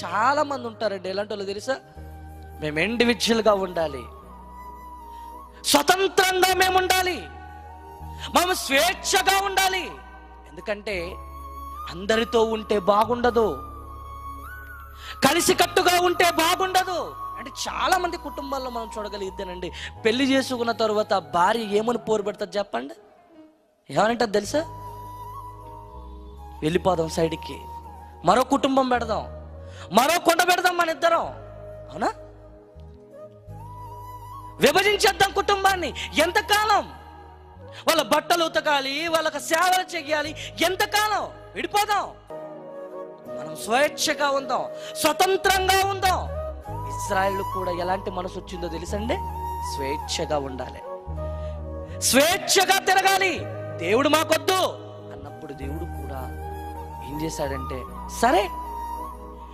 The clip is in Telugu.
చాలా మంది ఉంటారండి ఎలాంటి వాళ్ళు తెలుసా? మేము ఇండివిజువల్గా ఉండాలి, స్వతంత్రంగా మేము ఉండాలి, మేము స్వేచ్ఛగా ఉండాలి. ఎందుకంటే అందరితో ఉంటే బాగుండదు, కలిసికట్టుగా ఉంటే బాగుండదు. అంటే చాలా మంది కుటుంబాల్లో మనం చూడగలిగితేనండి, పెళ్లి చేసుకున్న తర్వాత భార్య ఏమని పోరు పెడతారు చెప్పండి? ఏమనంటే తెలుసా? వెళ్ళిపోదాం సైడ్కి, మరో కుటుంబం పెడదాం, మరో కొండ పెడదాం మన ఇద్దరం. అవునా? విభజించేద్దాం కుటుంబాన్ని. ఎంతకాలం? వాళ్ళ బట్టలు ఉతకాలి, వాళ్ళకి సేవలు చెయ్యాలి. ఎంతకాలం? విడిపోదాం. మనం స్వేచ్ఛగా ఉందాం, స్వతంత్రంగా ఉందాం. ఇశ్రాయేలు కూడా ఎలాంటి మనసు వచ్చిందో తెలుసండి? స్వేచ్ఛగా ఉండాలి, స్వేచ్ఛగా తిరగాలి. దేవుడు మాకొద్దు అన్నప్పుడు దేవుడు కూడా ఏం చేశాడంటే, సరే